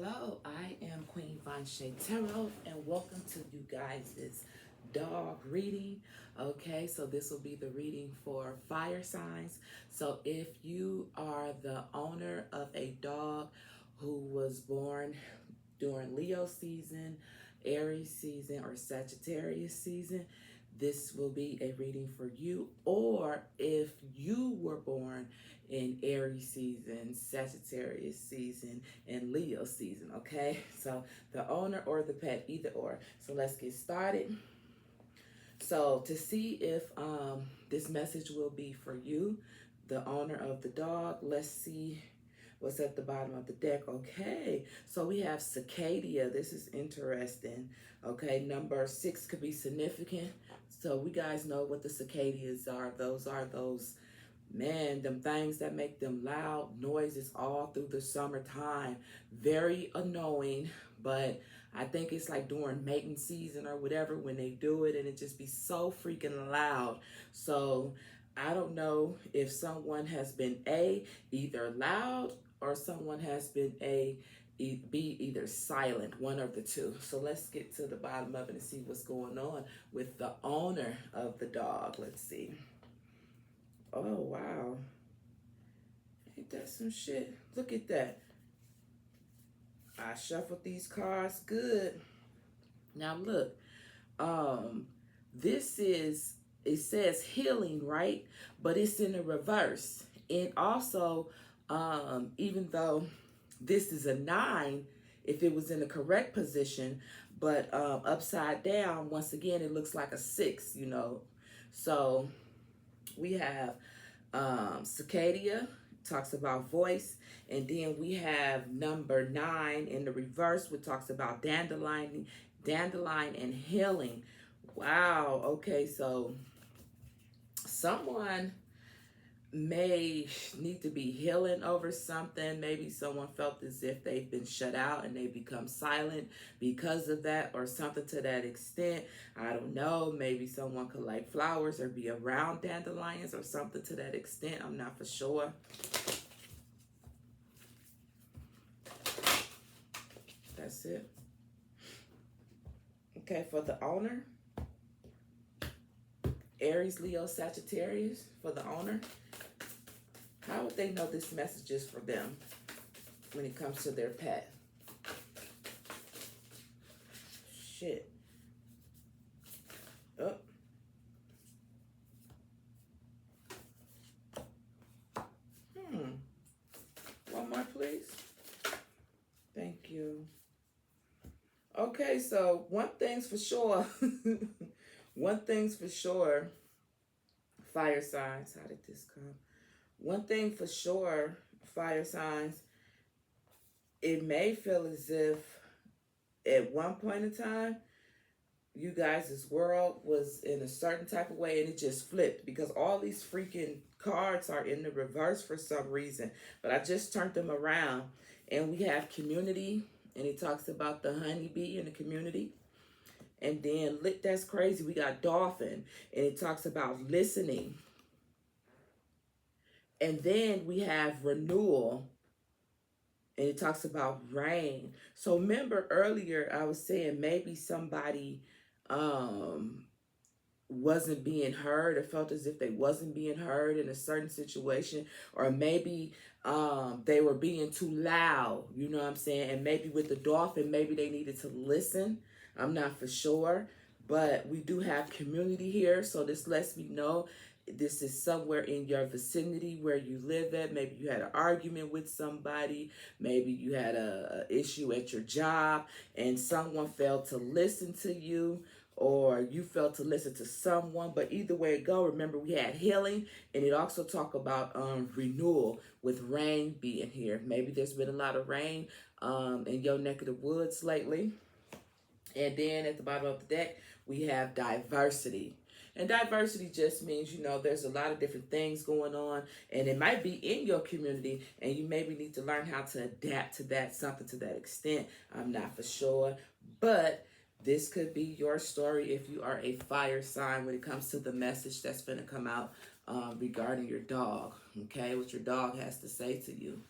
Hello, I am Queen Von Shay Tarot, and welcome to you guys' dog reading. Okay, so this will be the reading for fire signs. So if you are the owner of a dog who was born during Leo season, Aries season, or Sagittarius season, this will be a reading for you. Or if you were born in Aries season, Sagittarius season, and Leo season, okay? So the owner or the pet, either or. So let's get started. So to see if this message will be for you, the owner of the dog, let's see what's at the bottom of the deck. Okay, so we have Cicadia. This is interesting. Okay, number 6 could be significant. So we guys know what the cicadias are. Those are those, man, them things that make them loud noises all through the summertime. Very annoying, but I think it's like during mating season or whatever when they do it, and it just be so freaking loud. So I don't know if someone has been either loud, or someone has been either silent, one of the two. So let's get to the bottom of it and see what's going on with the owner of the dog. Let's see. Oh, wow. Ain't that some shit? Look at that. I shuffled these cards good. Now look, this is, it says healing, right? But it's in the reverse. And also, even though this is a 9, if it was in the correct position, but upside down, once again, it looks like a 6, you know. So we have Cicadia, talks about voice, and then we have number 9 in the reverse, which talks about dandelion and healing. Wow. Okay, so someone may need to be healing over something. Maybe someone felt as if they've been shut out and they become silent because of that, or something to that extent. I don't know. Maybe someone could like flowers or be around dandelions or something to that extent. I'm not for sure. That's it. Okay, for the owner, Aries, Leo, Sagittarius, for the owner, how would they know this message is for them when it comes to their pet? Shit. Oh. One more, please. Thank you. Okay, so one thing's for sure. One thing's for sure. Fire signs. How did this come? One thing for sure, fire signs, it may feel as if at one point in time, you guys' world was in a certain type of way and it just flipped because all these freaking cards are in the reverse for some reason. But I just turned them around, and we have community, and it talks about the honeybee in the community. And then, that's crazy, we got dolphin, and it talks about listening. And then we have renewal, and it talks about rain. So remember earlier I was saying maybe somebody wasn't being heard, or felt as if they wasn't being heard in a certain situation, or maybe they were being too loud, you know what I'm saying? And maybe with the dolphin, maybe they needed to listen. I'm not for sure, but we do have community here, so this lets me know this is somewhere in your vicinity where you live at. Maybe you had an argument with somebody, maybe you had a issue at your job and someone failed to listen to you, or you failed to listen to someone. But either way it go, remember we had healing, and it also talk about renewal with rain being here. Maybe there's been a lot of rain in your neck of the woods lately. And then at the bottom of the deck, we have diversity. And diversity just means, you know, there's a lot of different things going on, and it might be in your community, and you maybe need to learn how to adapt to that, something to that extent. I'm not for sure, but this could be your story if you are a fire sign when it comes to the message that's going to come out regarding your dog, okay? What your dog has to say to you.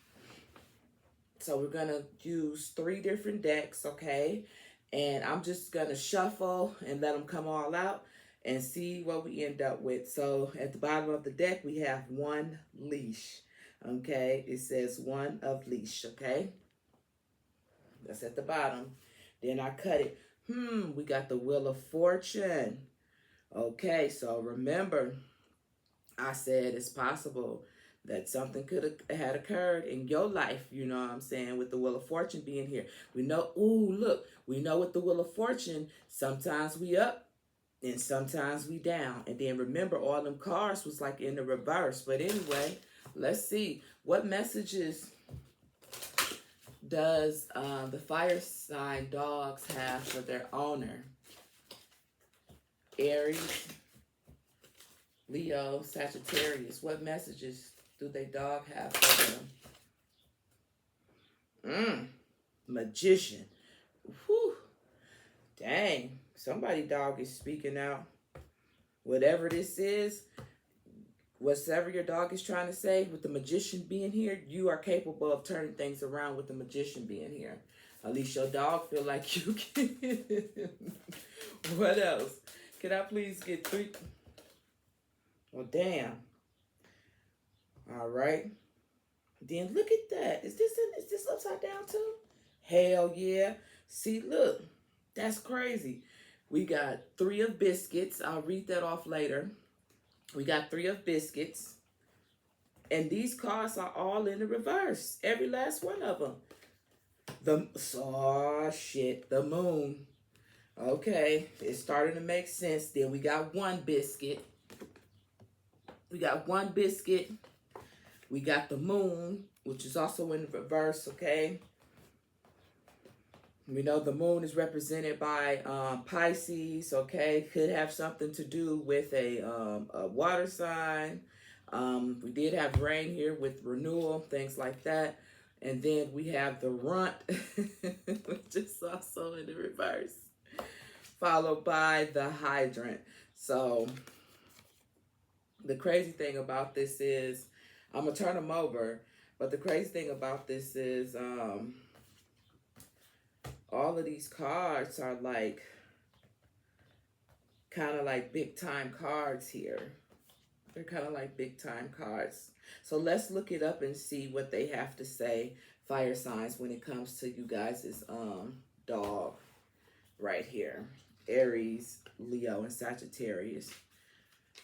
So we're going to use 3 different decks, okay? And I'm just going to shuffle and let them come all out and see what we end up with. So at the bottom of the deck, we have 1 leash, okay? It says 1 of leash, okay? That's at the bottom. Then I cut it. We got the Wheel of Fortune. Okay, so remember, I said it's possible that something could have had occurred in your life, you know what I'm saying, with the Wheel of Fortune being here. We know, ooh, look, we know with the Wheel of Fortune, sometimes we up and sometimes we down. And then remember, all them cards was like in the reverse. But anyway, let's see. What messages does the fire sign dogs have for their owner? Aries, Leo, Sagittarius. What messages do they dog have for them? Magician. Whew. Dang. Somebody dog is speaking out. Whatever this is, whatever your dog is trying to say, with the magician being here, you are capable of turning things around with the magician being here. At least your dog feel like you can. What else? Can I please get 3? Well, damn. All right. Then look at that. Is this upside down too? Hell yeah. See, look. That's crazy. We got 3 of biscuits. I'll read that off later. We got 3 of biscuits. And these cards are all in the reverse. Every last one of them. Oh, shit. The moon. Okay. It's starting to make sense. Then we got 1 biscuit. We got 1 biscuit. We got the moon, which is also in the reverse, okay? We know the moon is represented by Pisces, okay? Could have something to do with a water sign. We did have rain here with renewal, things like that. And then we have the runt, which is also in the reverse, followed by the hydrant. So the crazy thing about this is, I'm going to turn them over, but the crazy thing about this is all of these cards are like, kind of like big time cards here. They're kind of like big time cards. So let's look it up and see what they have to say, fire signs, when it comes to you guys' dog right here. Aries, Leo, and Sagittarius.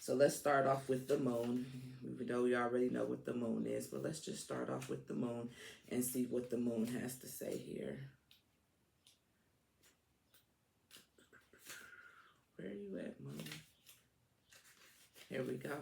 So let's start off with the moon, even though we already know what the moon is, but let's just start off with the moon and see what the moon has to say here. Where are you at, moon? Here we go.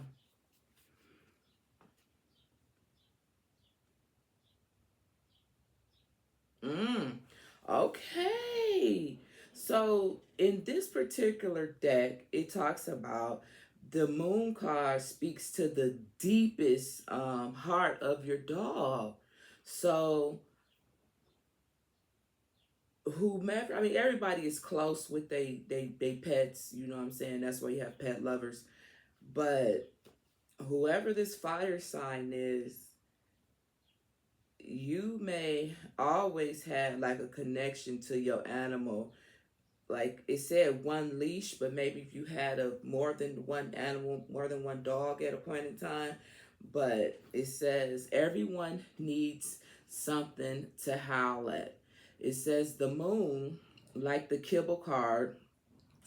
Okay. So in this particular deck, it talks about the moon card speaks to the deepest heart of your dog. So whomever, I mean, everybody is close with they pets, you know what I'm saying? That's why you have pet lovers. But whoever this fire sign is, you may always have like a connection to your animal. Like it said 1 leash, but maybe if you had more than 1 animal, more than 1 dog at a point in time. But it says everyone needs something to howl at. It says the moon, like the kibble card,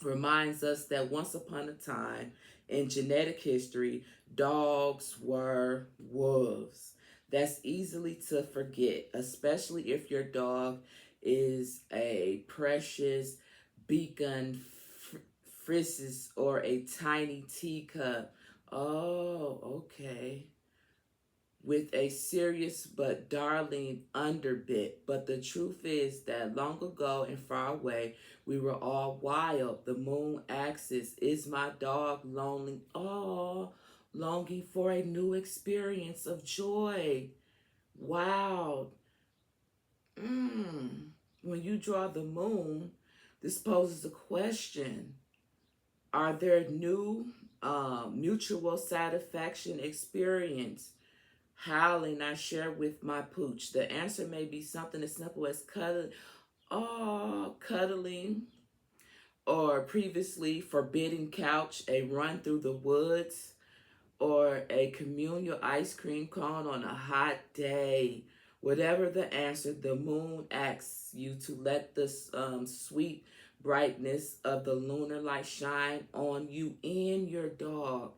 reminds us that once upon a time in genetic history, dogs were wolves. That's easily to forget, especially if your dog is a precious beacon frisses or a tiny teacup. Oh, okay. With a serious but darling underbit. But the truth is that long ago and far away, we were all wild. The moon axis is my dog lonely. Oh, longing for a new experience of joy. Wow. When you draw the moon, this poses a question. Are there new mutual satisfaction experience? howling I share with my pooch? The answer may be something as simple as cuddling, or previously forbidden couch, a run through the woods, or a communal ice cream cone on a hot day. Whatever the answer, the moon asks you to let the sweet brightness of the lunar light shine on you and your dog.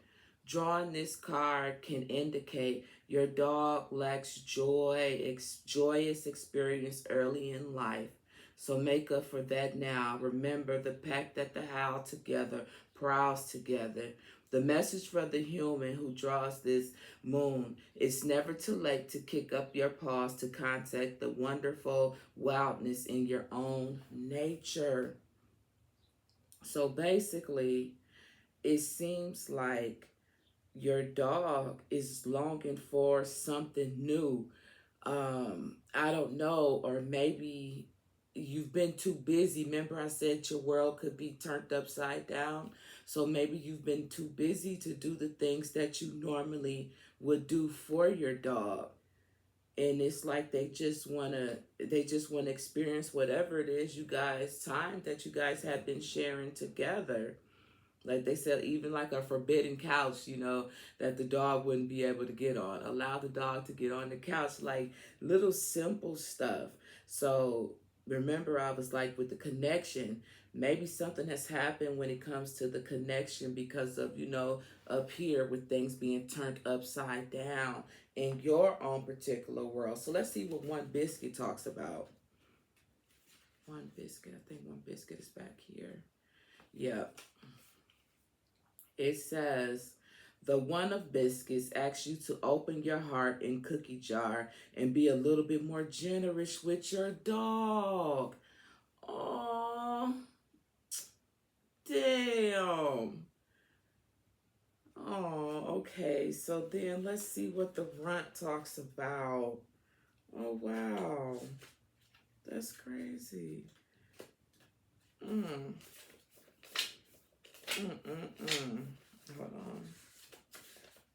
Drawing this card can indicate your dog lacks joyous experience early in life. So make up for that now. Remember the pact that the howl together, prowls together. The message for the human who draws this moon: it's never too late to kick up your paws to contact the wonderful wildness in your own nature. So basically, it seems like your dog is longing for something new. I don't know, or maybe you've been too busy. Remember, I said your world could be turned upside down. So maybe you've been too busy to do the things that you normally would do for your dog. And it's like they just wanna experience whatever it is you guys time that you guys have been sharing together. Like they said, even like a forbidden couch, that the dog wouldn't be able to get on. Allow the dog to get on the couch, like little simple stuff. So remember, I was like, with the connection, maybe something has happened when it comes to the connection because of, up here with things being turned upside down in your own particular world. So let's see what One Biscuit talks about. One Biscuit, I think One Biscuit is back here. Yep. It says, the One of Biscuits asks you to open your heart and cookie jar and be a little bit more generous with your dog. Oh, damn. Oh, okay. So then let's see what the Runt talks about. Oh, wow. That's crazy. Mm. Hold on.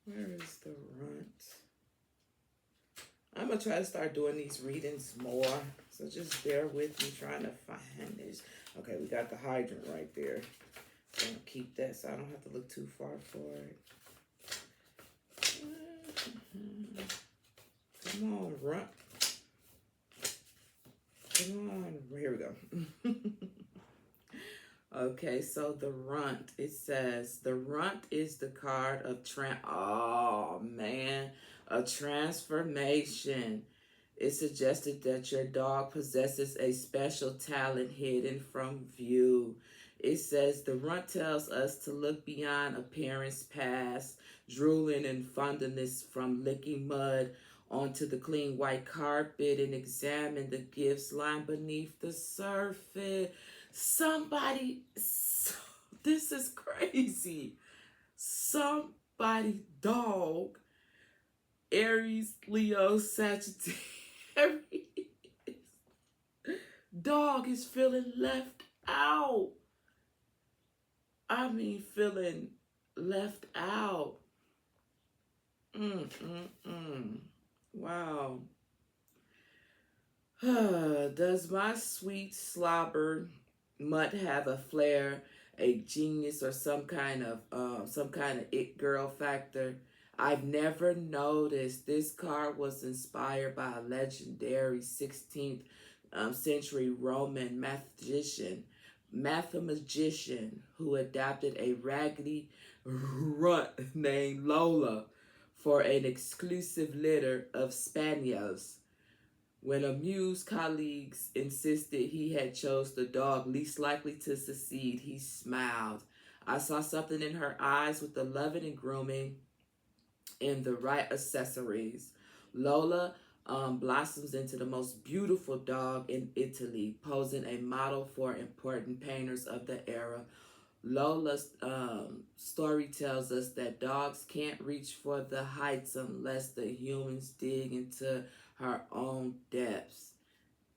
Where is the Runt? I'm going to try to start doing these readings more. So just bear with me trying to find this. Okay, we got the hydrant right there. So I'm going to keep that so I don't have to look too far for it. Come on, Runt. Come on. Here we go. Okay, so the Runt, it says, the Runt is the card of a transformation. It suggested that your dog possesses a special talent hidden from view. It says the Runt tells us to look beyond appearance past, drooling and fondness from licking mud onto the clean white carpet, and examine the gifts lying beneath the surface. This is crazy. Somebody dog, Aries, Leo, Sagittarius, dog is feeling left out. I mean, feeling left out. Wow. Does my sweet slobber mutt have a flair, a genius, or some kind of it girl factor? I've never noticed. This card was inspired by a legendary 16th century Roman mathematician who adopted a raggedy runt named Lola for an exclusive litter of spaniels. When amused colleagues insisted he had chose the dog least likely to succeed, he smiled. I saw something in her eyes with the loving and grooming and the right accessories. Lola blossoms into the most beautiful dog in Italy, posing a model for important painters of the era. Lola's story tells us that dogs can't reach for the heights unless the humans dig into her own depths.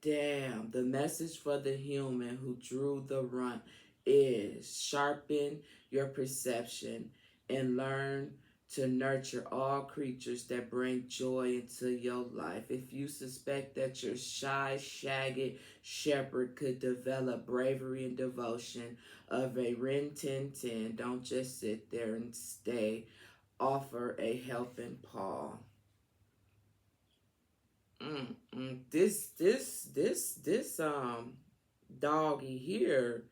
Damn, the message for the human who drew the Runt is: sharpen your perception and learn to nurture all creatures that bring joy into your life. If you suspect that your shy, shaggy shepherd could develop bravery and devotion of a Rin Tin Tin, don't just sit there and stay. Offer a helping paw. This doggy here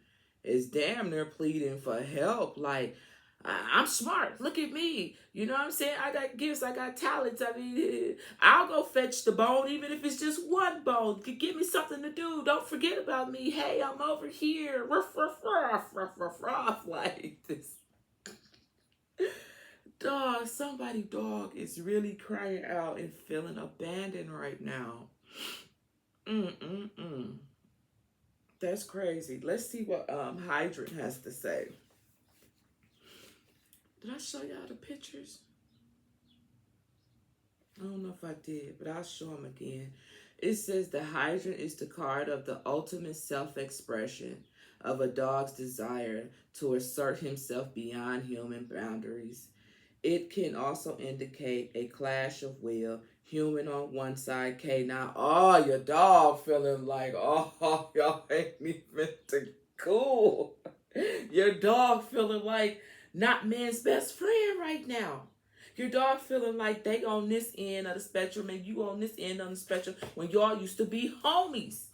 is damn near pleading for help. Like, I'm smart. Look at me. You know what I'm saying? I got gifts. I got talents. I mean, I'll go fetch the bone, even if it's just one bone. Give me something to do. Don't forget about me. Hey, I'm over here. Ruff, ruff, ruff, ruff, ruff, ruff. Like this. Dog, somebody dog is really crying out and feeling abandoned right now. Mm-mm-mm. That's crazy. Let's see what Hydrant has to say. Did I show y'all the pictures? I don't know if I did, but I'll show them again. It says the Hydrant is the card of the ultimate self-expression of a dog's desire to assert himself beyond human boundaries. It can also indicate a clash of will. Human on one side, canine. Oh, your dog feeling like, oh, y'all ain't even too cool. Your dog feeling like not man's best friend right now. Your dog feeling like they on this end of the spectrum and you on this end of the spectrum when y'all used to be homies.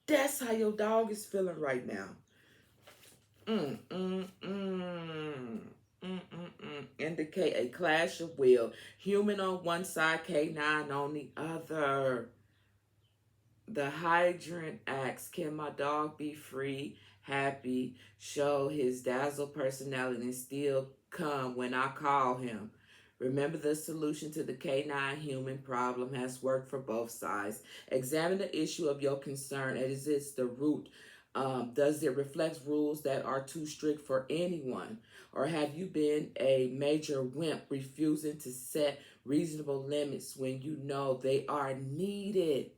That's how your dog is feeling right now. Indicate a clash of will. Human on one side, canine on the other. The Hydrant asks, can my dog be free, happy, show his dazzle personality, and still come when I call him? Remember, the solution to the canine human problem has worked for both sides. Examine the issue of your concern. Is it the root? Does it reflect rules that are too strict for anyone? Or have you been a major wimp refusing to set reasonable limits when you know they are needed?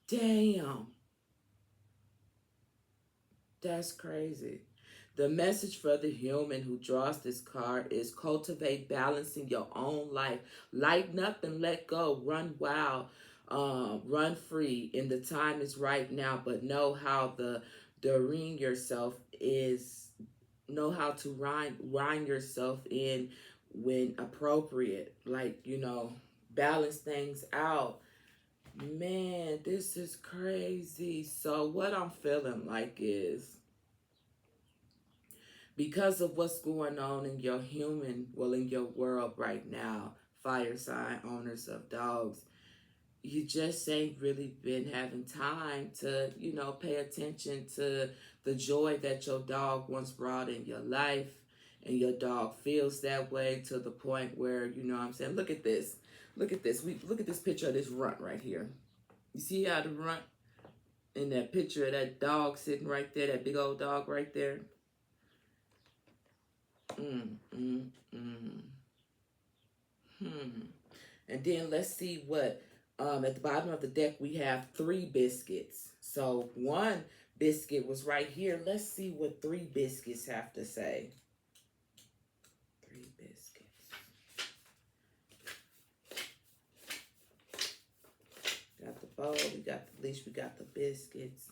Damn. That's crazy. The message for the human who draws this card is cultivate balance in your own life. Lighten up and let go. Run wild. Run free. And the time is right now. But know how the ring yourself is. Know how to wind yourself in when appropriate. Like, balance things out. Man, this is crazy. So what I'm feeling like is, because of what's going on in your in your world right now, fire sign owners of dogs, you just ain't really been having time to, pay attention to the joy that your dog once brought in your life. And your dog feels that way to the point where, what I'm saying, look at this. Look at this. Look at this picture of this runt right here. You see how the runt in that picture of that dog sitting right there, that big old dog right there? And then let's see what, at the bottom of the deck, we have 3 biscuits. So 1 biscuit was right here. Let's see what 3 biscuits have to say. 3 biscuits. Got the bowl, we got the leash, we got the biscuits.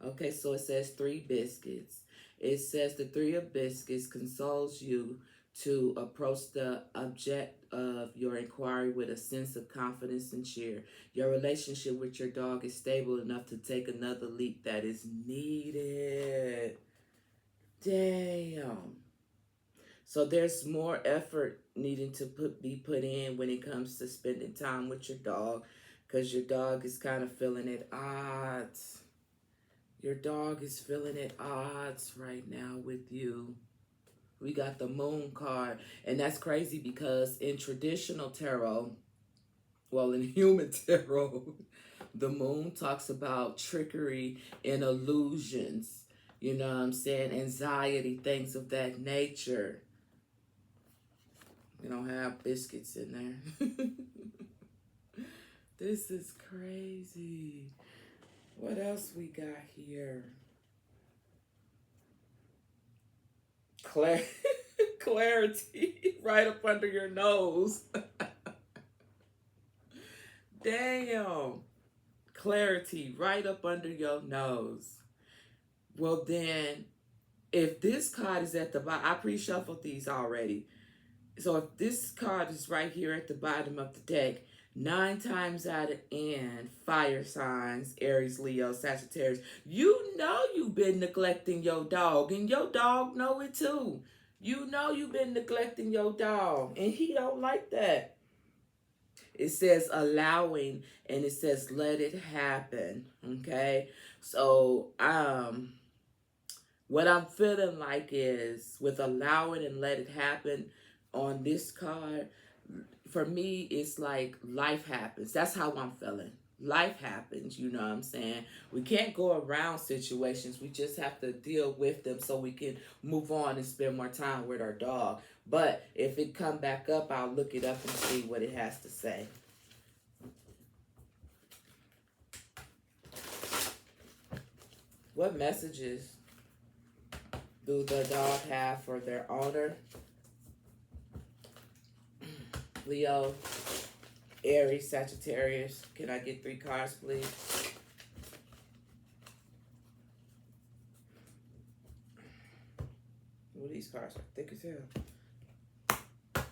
Okay, so it says 3 biscuits. It says the 3 of biscuits consoles you to approach the object of your inquiry with a sense of confidence and cheer. Your relationship with your dog is stable enough to take another leap that is needed. Damn. So there's more effort needing to be put in when it comes to spending time with your dog, because your dog is kind of feeling at odds. Your dog is feeling at odds right now with you. We got the Moon card. And that's crazy because in traditional tarot, in human tarot, the Moon talks about trickery and illusions. You know what I'm saying? Anxiety, things of that nature. We don't have biscuits in there. This is crazy. What else we got here? Clarity right up under your nose. Damn. Clarity right up under your nose. Well, then, if this card is at the bottom, I pre-shuffled these already. So if this card is right here at the bottom of the deck, 9 times out of 10, fire signs, Aries, Leo, Sagittarius, you know you've been neglecting your dog, and your dog know it too. You know you've been neglecting your dog, and he don't like that. It says allowing, and it says let it happen. Okay, so what I'm feeling like is with allowing and let it happen on this card, for me, it's like life happens. That's how I'm feeling. Life happens, you know what I'm saying? We can't go around situations. We just have to deal with them so we can move on and spend more time with our dog. But if it come back up, I'll look it up and see what it has to say. What messages do the dog have for their owner? Leo, Aries, Sagittarius. Can I get 3 cards, please? Well, these cards are thick as hell.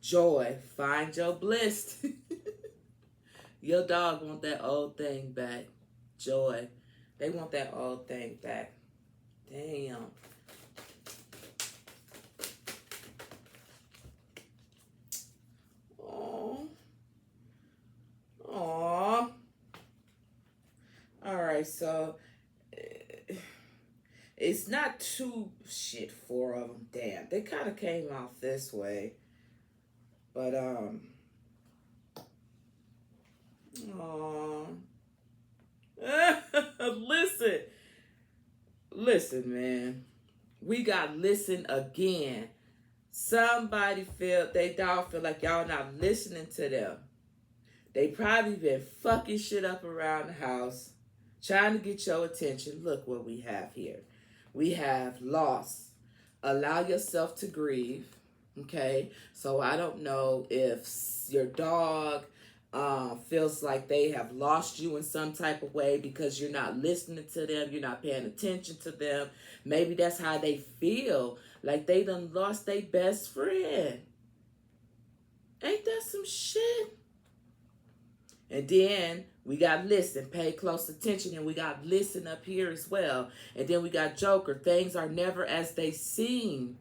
Joy, find your bliss. Your dog want that old thing back. Joy, they want that old thing back. Damn. Aww. Alright, so it's not too shit, 4 of them. Damn, they kind of came out this way. But, aww. Listen, man. We got listen again. Somebody they dog feel like y'all not listening to them. They probably been fucking shit up around the house, trying to get your attention. Look what we have here. We have loss. Allow yourself to grieve. Okay? So I don't know if your dog feels like they have lost you in some type of way because you're not listening to them, you're not paying attention to them. Maybe that's how they feel, like they done lost their best friend. Ain't that some shit? And then we got listen, pay close attention, and we got listen up here as well. And then we got Joker, things are never as they seem.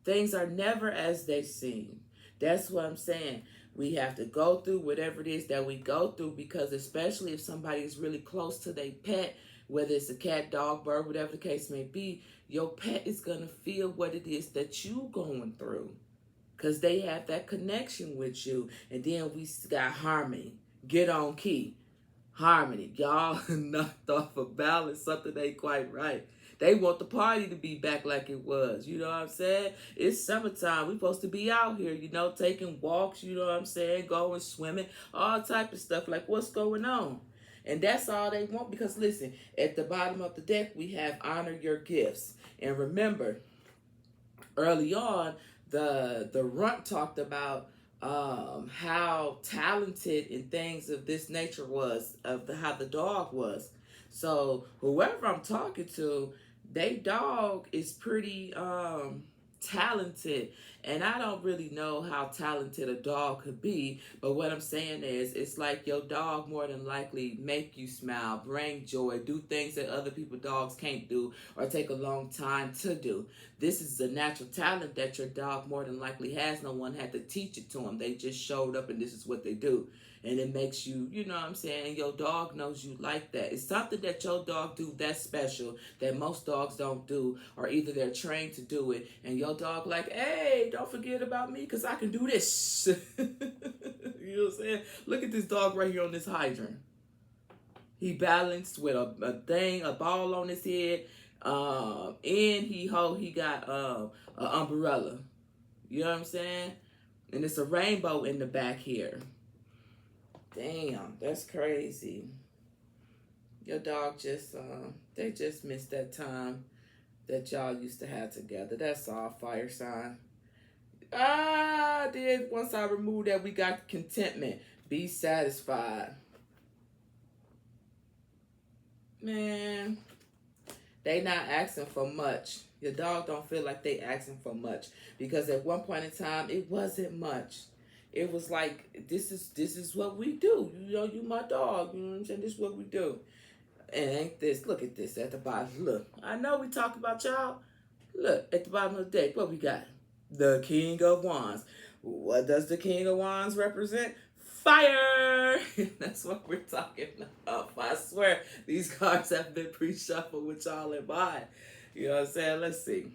Things are never as they seem. That's what I'm saying. We have to go through whatever it is that we go through, because especially if somebody is really close to their pet, whether it's a cat, dog, bird, whatever the case may be, your pet is going to feel what it is that you going through, because they have that connection with you. And then we got harmony. Get on key. Harmony. Y'all knocked off a balance. Something ain't quite right. They want the party to be back like it was. You know what I'm saying? It's summertime. We supposed to be out here, you know, taking walks, you know what I'm saying? Going swimming, all type of stuff. Like, what's going on? And that's all they want, because listen, at the bottom of the deck, we have honor your gifts. And remember, early on, the runt talked about how talented and things of this nature was, of how the dog was. So whoever I'm talking to, they dog is pretty talented, and I don't really know how talented a dog could be, but what I'm saying is, it's like your dog more than likely make you smile, bring joy, do things that other people dogs can't do or take a long time to do. This is a natural talent that your dog more than likely has. No one had to teach it to them. They just showed up and this is what they do. And it makes you, you know what I'm saying, and your dog knows you like that. It's something that your dog do that's special that most dogs don't do, or either they're trained to do it, and your dog like, hey, don't forget about me because I can do this. You know what I'm saying? Look at this dog right here on this hydrant. He balanced with a ball on his head, and he got an umbrella. You know what I'm saying? And it's a rainbow in the back here. Damn, that's crazy. Your dog just, they just missed that time. that y'all used to have together. That's all, fire sign. Then once I remove that, we got contentment. Be satisfied. Man, they not asking for much. Your dog don't feel like they asking for much, because at one point in time it wasn't much. It was like, this is what we do. You know, you my dog. You know what I'm saying? This is what we do. And ain't this? Look at this at the bottom. Look, I know we talk about y'all. Look at the bottom of the deck. What we got? The King of Wands. What does the King of Wands represent? Fire! That's what we're talking about. I swear, these cards have been pre-shuffled with y'all in mind. You know what I'm saying? Let's see.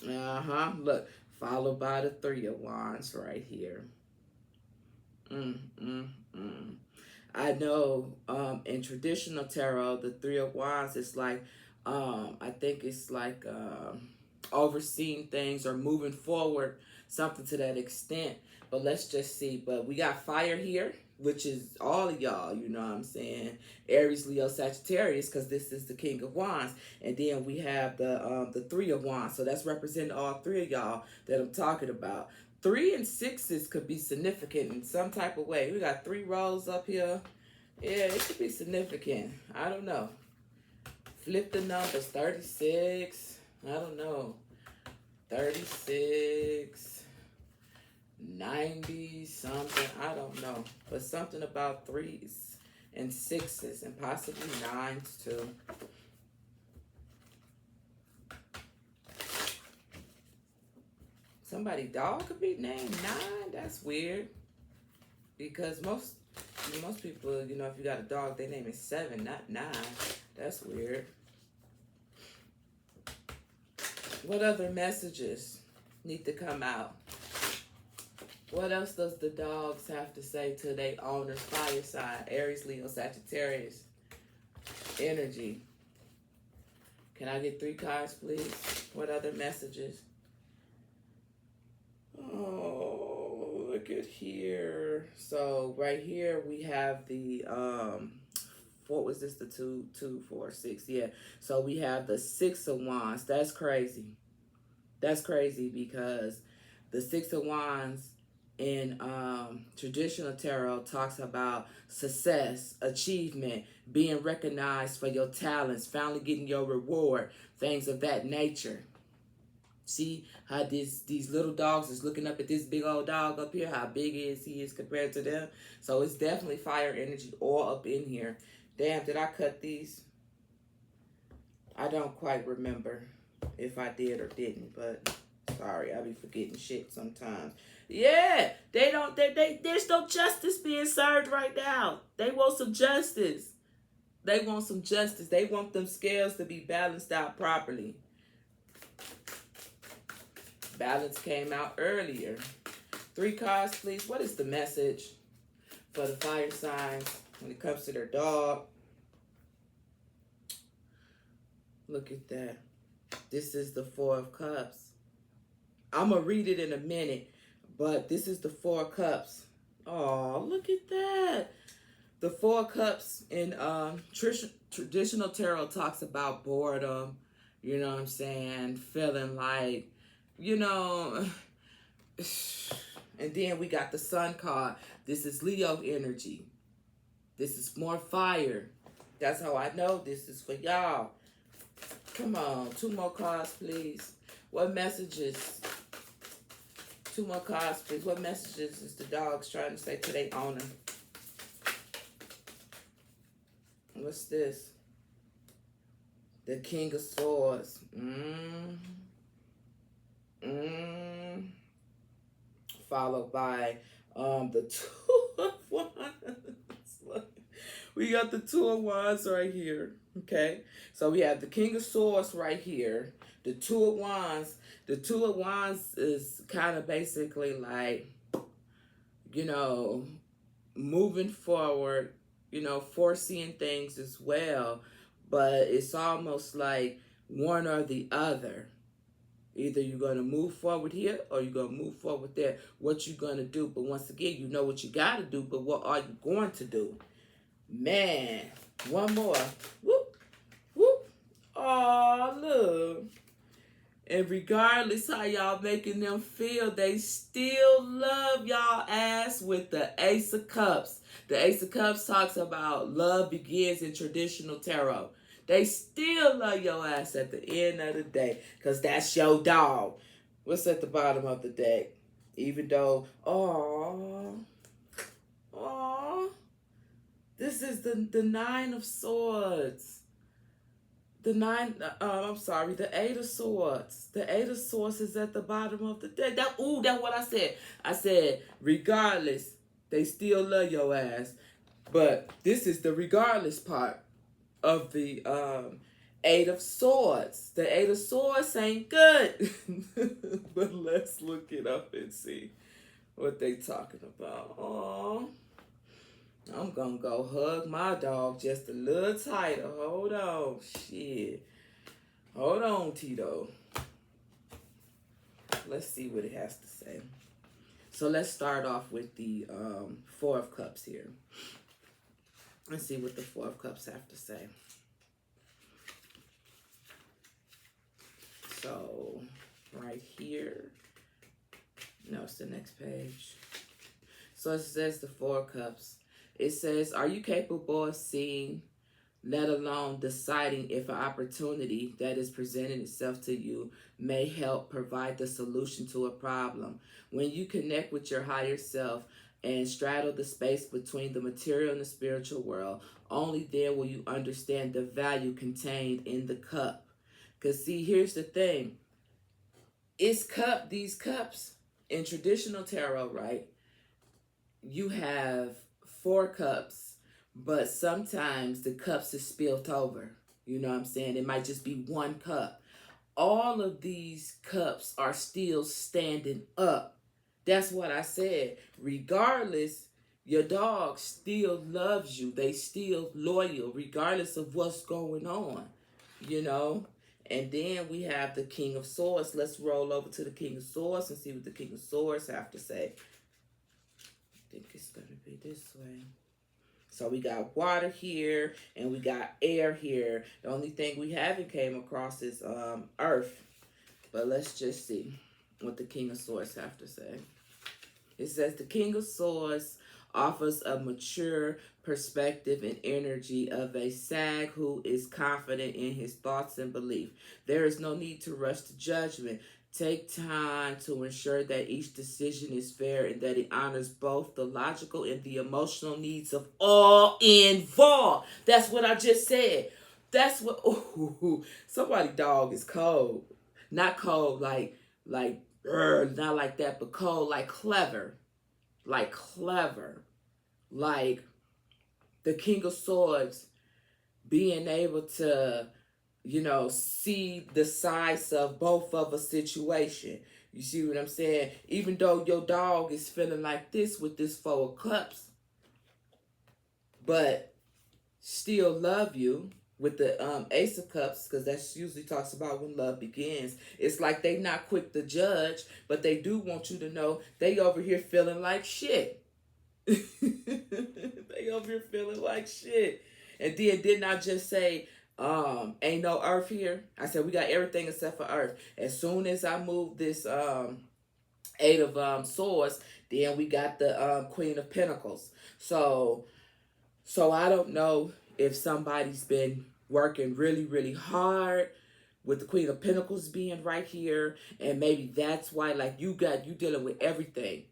Look, followed by the Three of Wands right here. I know in traditional tarot, the Three of Wands is like, I think it's like overseeing things or moving forward, something to that extent. But let's just see. But we got fire here, which is all of y'all, you know what I'm saying? Aries, Leo, Sagittarius, because this is the King of Wands. And then we have the Three of Wands. So that's representing all three of y'all that I'm talking about. 3 and 6s could be significant in some type of way. We got 3 rows up here. Yeah, it could be significant. I don't know. Flip the numbers. 36. I don't know. 36. 90 something. I don't know. But something about 3s and 6s and possibly 9s too. Somebody dog could be named 9. That's weird. Because most people, you know, if you got a dog, they name it 7, not 9. That's weird. What other messages need to come out? What else does the dogs have to say to their owners? Fire sign, Aries, Leo, Sagittarius. Energy. Can I get 3 cards, please? What other messages? Oh, look at here. So right here we have the what was this? The 2, 2, 4, 6. Yeah. So we have the 6 of Wands. That's crazy. That's crazy because the 6 of Wands in traditional tarot talks about success, achievement, being recognized for your talents, finally getting your reward, things of that nature. See how these little dogs is looking up at this big old dog up here, how big he is compared to them. So it's definitely fire energy all up in here. Damn, did I cut these? I don't quite remember if I did or didn't, but sorry, I be forgetting shit sometimes. Yeah, there's no justice being served right now. They want some justice. They want some justice. They want them scales to be balanced out properly. Balance came out earlier. 3 cards, please. What is the message for the fire signs when it comes to their dog? Look at that. This is the 4 of Cups. I'm going to read it in a minute, but this is the 4 of Cups. Oh, look at that. The 4 of Cups in traditional tarot talks about boredom, you know what I'm saying, feeling like, you know, and then we got the Sun card. This is Leo energy. This is more fire. That's how I know this is for y'all. Come on, 2 more cards, please. What messages? 2 more cards, please. What messages is the dogs trying to say to their owner? What's this? The King of Swords. Followed by the 2 of Wands. We got the 2 of Wands right here. Okay, so we have the King of Swords right here. The 2 of Wands. The 2 of Wands is kind of basically like, you know, moving forward, you know, foreseeing things as well. But it's almost like one or the other. Either you're going to move forward here or you're going to move forward there. What you're going to do. But once again, you know what you got to do, but what are you going to do? Man, one more. Whoop, whoop. Oh, look. And regardless how y'all making them feel, they still love y'all ass with the Ace of Cups. The Ace of Cups talks about love begins in traditional tarot. They still love your ass at the end of the day because that's your dog. What's at the bottom of the deck? Even though, oh, this is the Nine of Swords. The Eight of Swords. The Eight of Swords is at the bottom of the deck. That's what I said. I said, regardless, they still love your ass. But this is the regardless part of the Eight of Swords. The Eight of Swords ain't good. But let's look it up and see what they talking about. Oh, I'm gonna go hug my dog just a little tighter. Hold on. Shit. Hold on, Tito. Let's see what it has to say. So let's start off with the Four of Cups here. Let's see what the Four of Cups have to say. So, right here. No, it's the next page. So it says the Four of Cups. It says, are you capable of seeing, let alone deciding if an opportunity that is presenting itself to you may help provide the solution to a problem? When you connect with your higher self and straddle the space between the material and the spiritual world, only then will you understand the value contained in the cup. Because see, here's the thing. These cups in traditional tarot, right? You have 4 cups, but sometimes the cups is spilled over. You know what I'm saying? It might just be 1 cup. All of these cups are still standing up. That's what I said. Regardless, your dog still loves you. They still loyal, regardless of what's going on. You know? And then we have the King of Swords. Let's roll over to the King of Swords and see what the King of Swords have to say. I think it's going to be this way. So we got water here and we got air here. The only thing we haven't came across is earth. But let's just see what the King of Swords have to say. It says the King of Swords offers a mature perspective and energy of a sage who is confident in his thoughts and belief. There is no need to rush to judgment. Take time to ensure that each decision is fair and that it honors both the logical and the emotional needs of all involved. That's what I just said. That's what, somebody dog is cold. Not cold like, not like that, but cold like clever. Like clever. Like the King of Swords being able to, see the size of both of a situation. You see what I'm saying? Even though your dog is feeling like this with this 4 of Cups, but still love you with the Ace of Cups, because that usually talks about when love begins. It's like they not quick to judge, but they do want you to know they over here feeling like shit. They over here feeling like shit. And then didn't I just say, ain't no earth here? I said we got everything except for earth. As soon as I move this 8 of swords, then we got the Queen of Pentacles. So I don't know if somebody's been working really, really hard with the Queen of Pentacles being right here, and maybe that's why, like, you dealing with everything.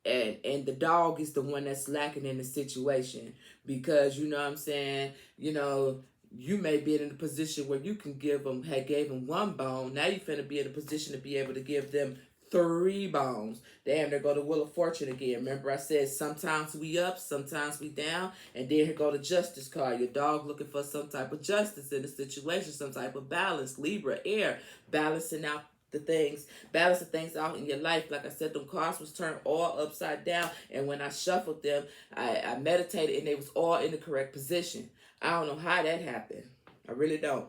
And the dog is the one that's lacking in the situation, because you know what I'm saying, you may be in a position where you can gave them 1 bone. Now you finna be in a position to be able to give them 3 bones. Damn, there go the Wheel of Fortune again. Remember I said sometimes we up, sometimes we down, and then here go the Justice card. Your dog looking for some type of justice in the situation, some type of balance. Libra, air, balancing things out in your life. Like I said, them cards was turned all upside down, and when I shuffled them, I meditated and they was all in the correct position. I don't know how that happened. I really don't.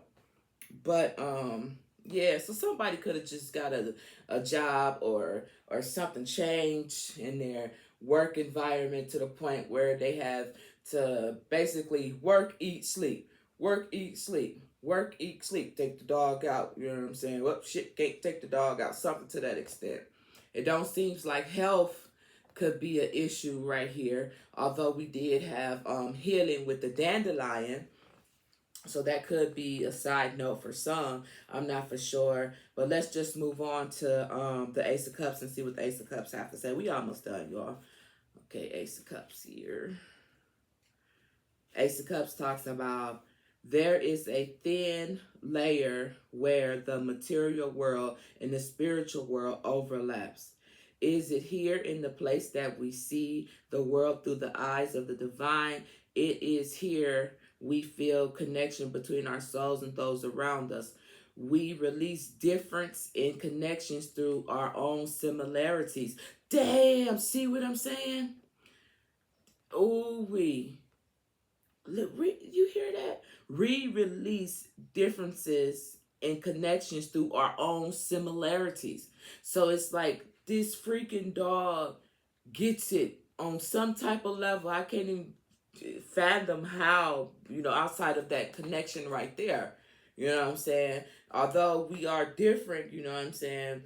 But yeah, so somebody could have just got a job or something changed in their work environment to the point where they have to basically work, eat, sleep. Work, eat, sleep. Work, eat, sleep, take the dog out. You know what I'm saying? Well, shit, can't take the dog out. Something to that extent. It don't seems like health could be an issue right here. Although we did have healing with the dandelion. So that could be a side note for some. I'm not for sure. But let's just move on to the Ace of Cups and see what the Ace of Cups have to say. We almost done, y'all. Okay, Ace of Cups here. Ace of Cups talks about there is a thin layer where the material world and the spiritual world overlaps. Is it here in the place that we see the world through the eyes of the divine? It is here we feel connection between our souls and those around us. We release difference in connections through our own similarities. Damn, see what I'm saying? Oh, you hear that? Release differences and connections through our own similarities. So it's like this freaking dog gets it on some type of level. I can't even fathom how, outside of that connection right there. You know what I'm saying? Although we are different, you know what I'm saying?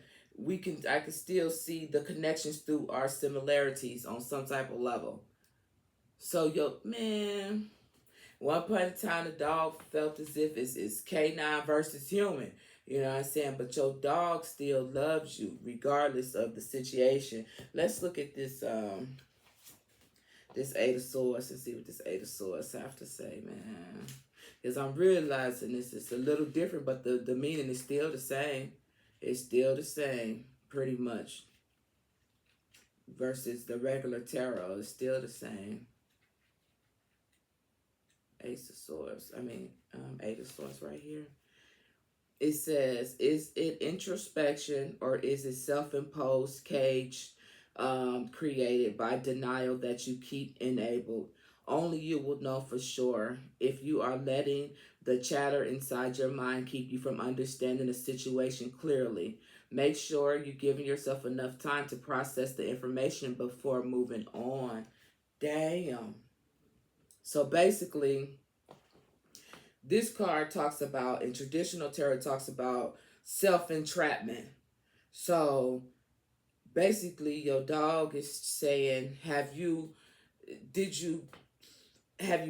I can still see the connections through our similarities on some type of level. So man, one point in time, the dog felt as if it's canine versus human. You know what I'm saying? But your dog still loves you regardless of the situation. Let's look at this this Eight of Swords and see what this Eight of Swords have to say, man. Because I'm realizing this is a little different, but the meaning is still the same. It's still the same, pretty much. Versus the regular tarot, it's still the same. Ace of Swords. Eight of Swords right here. It says, is it introspection or is it self-imposed cage created by denial that you keep enabled? Only you will know for sure if you are letting the chatter inside your mind keep you from understanding the situation clearly. Make sure you're giving yourself enough time to process the information before moving on. Damn. So basically, this card talks about, in traditional tarot, talks about self-entrapment. So basically, your dog is saying, have you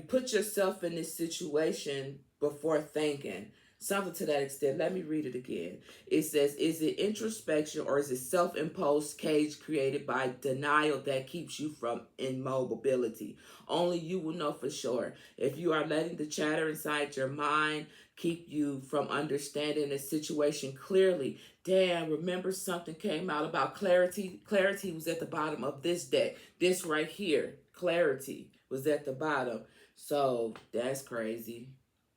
put yourself in this situation before thinking? Something to that extent. Let me read it again. It says, is it introspection or is it self-imposed cage created by denial that keeps you from immobility? Only you will know for sure. If you are letting the chatter inside your mind keep you from understanding the situation clearly. Damn, remember something came out about clarity? Clarity was at the bottom of this deck. This right here, clarity, was at the bottom. So that's crazy.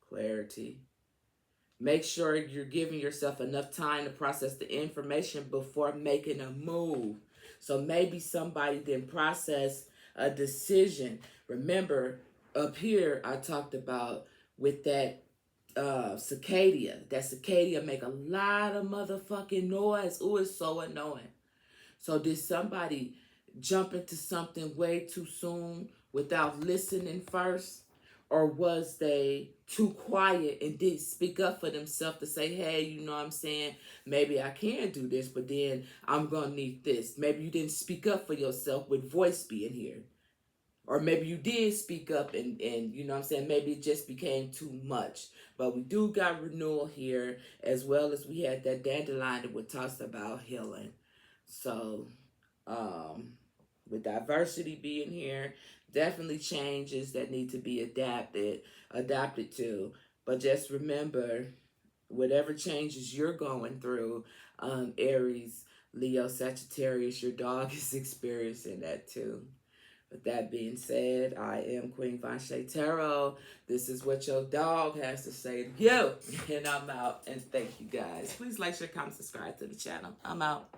Clarity. Make sure you're giving yourself enough time to process the information before making a move. So maybe somebody didn't process a decision. Remember, up here I talked about with that cicada. That cicada make a lot of motherfucking noise. Ooh, it's so annoying. So did somebody jump into something way too soon without listening first? Or was they too quiet and didn't speak up for themselves to say, hey, you know what I'm saying? Maybe I can do this, but then I'm going to need this. Maybe you didn't speak up for yourself with voice being here. Or maybe you did speak up and you know what I'm saying, maybe it just became too much. But we do got renewal here, as well as we had that dandelion that we talked about healing. So, with diversity being here, definitely changes that need to be adapted to. But just remember, whatever changes you're going through, Aries, Leo, Sagittarius, your dog is experiencing that too. With that being said, I am Queen Vanshay Tarot. This is what your dog has to say to you. And I'm out. And thank you guys. Please like, share, comment, subscribe to the channel. I'm out.